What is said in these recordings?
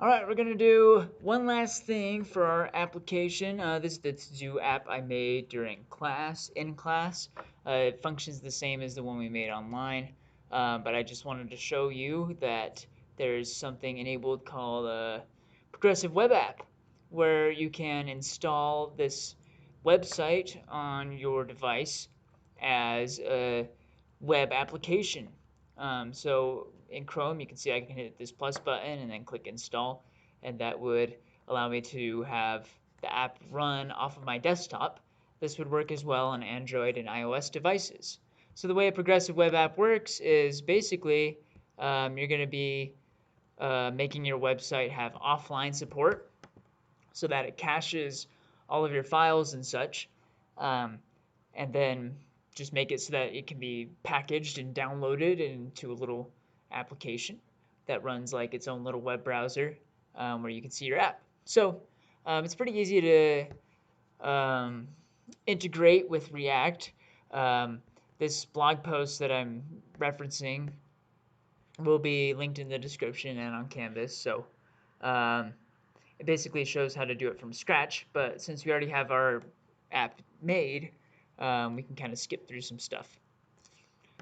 Alright, we're gonna do one last thing for our application. This is the to-do app I made during class, in class. It functions the same as the one we made online, but I just wanted to show you that there's something enabled called a progressive web app, where you can install this website on your device as a web application. So in Chrome, you can see I can hit this plus button and then click install, and that would allow me to have the app run off of my desktop. This would work as well on Android and iOS devices. So the way a progressive web app works is basically you're going to be making your website have offline support so that it caches all of your files and such, um, and then just make it so that it can be packaged and downloaded into a little application that runs like its own little web browser, where you can see your app. So it's pretty easy to integrate with React. Um, this blog post that I'm referencing will be linked in the description and on Canvas. So um, it basically shows how to do it from scratch, but since we already have our app made, we can kind of skip through some stuff.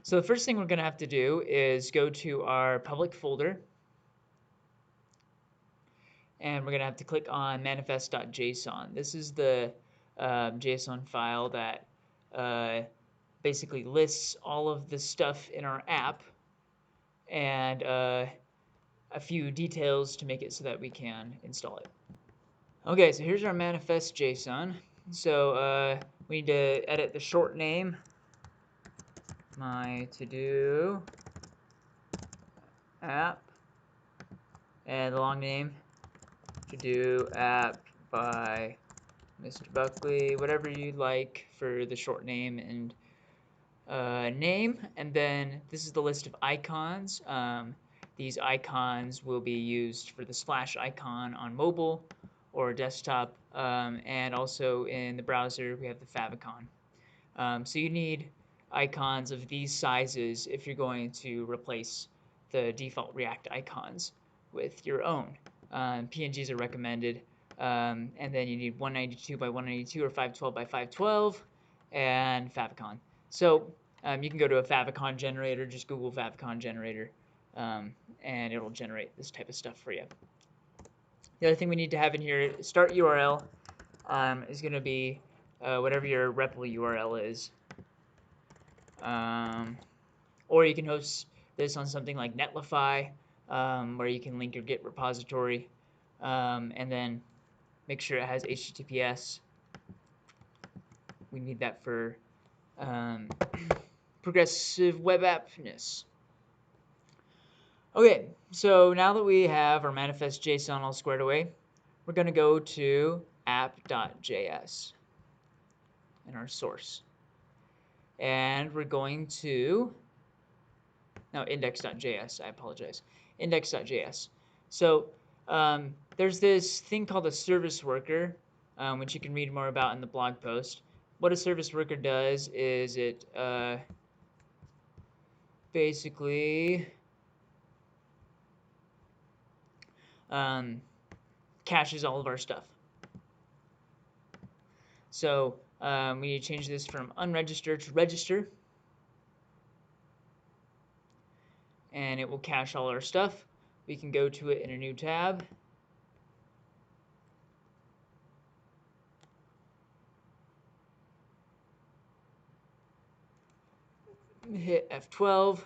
So the first thing we're going to have to do is go to our public folder, and we're going to have to click on manifest.json. This is the JSON file that basically lists all of the stuff in our app and a few details to make it so that we can install it. Okay, so here's our manifest JSON. So we need to edit the short name, my to-do app, and the long name, to-do app by Mr. Buckley, whatever you'd like for the short name and name. And then this is the list of icons. These icons will be used for the splash icon on mobile or desktop, and also in the browser we have the favicon. So you need icons of these sizes if you're going to replace the default React icons with your own. PNGs are recommended, and then you need 192 by 192 or 512 by 512 and favicon. So you can go to a favicon generator, just Google favicon generator, and it'll generate this type of stuff for you. The other thing we need to have in here, start URL, is going to be whatever your REPL URL is. Or you can host this on something like Netlify, where you can link your Git repository, and then make sure it has HTTPS. We need that for progressive web appness. Okay, so now that we have our manifest JSON all squared away, we're going to go to app.js in our source. And we're going to, no, index.js, I apologize, index.js. So there's this thing called a service worker, which you can read more about in the blog post. What a service worker does is it basically caches all of our stuff. So we need to change this from unregistered to register, and it will cache all our stuff. We can go to it in a new tab. Hit F12,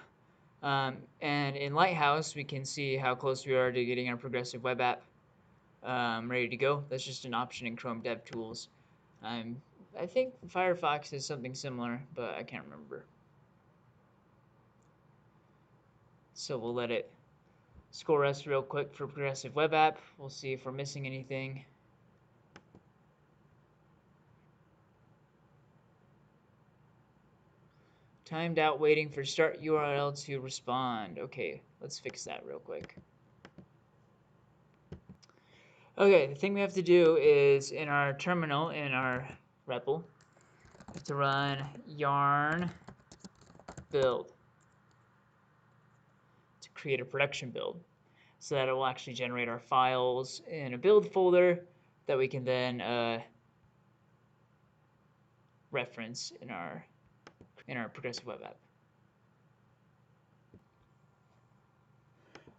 and in Lighthouse we can see how close we are to getting our progressive web app ready to go. That's just an option in Chrome DevTools. I think Firefox is something similar, but I can't remember. So we'll let it score us real quick for progressive web app. We'll see if we're missing anything. Timed out waiting for start URL to respond. Okay, let's fix that real quick. Okay, the thing we have to do is in our terminal, in our REPL, we have to run yarn build to create a production build. so that it will actually generate our files in a build folder that we can then reference in our progressive web app.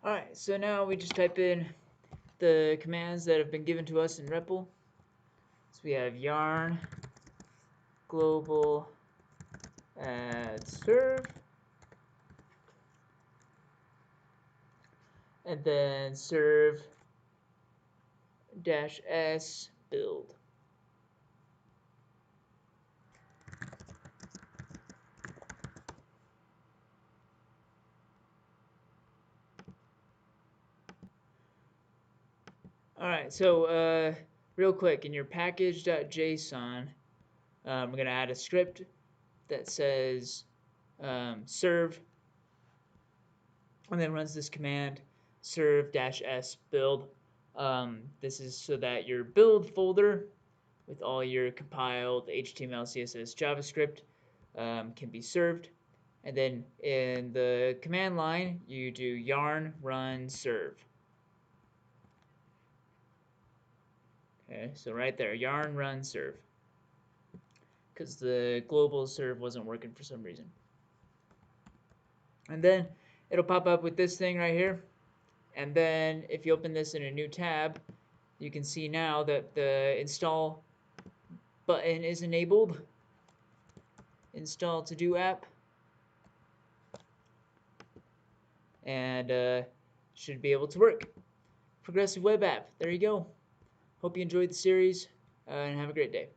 All right, so now we just type in the commands that have been given to us in REPL. So we have yarn global add serve, and then serve -s build. All right, so real quick, in your package.json, we're going to add a script that says serve, and then runs this command serve-s build. This is so that your build folder with all your compiled HTML, CSS, JavaScript can be served. And then in the command line, you do yarn run serve. Okay, so right there, yarn run serve, because the global serve wasn't working for some reason. And then it'll pop up with this thing right here. And then if you open this in a new tab, you can see now that the install button is enabled. Install to do app. And should be able to work. Progressive web app. There you go. Hope you enjoyed the series and have a great day.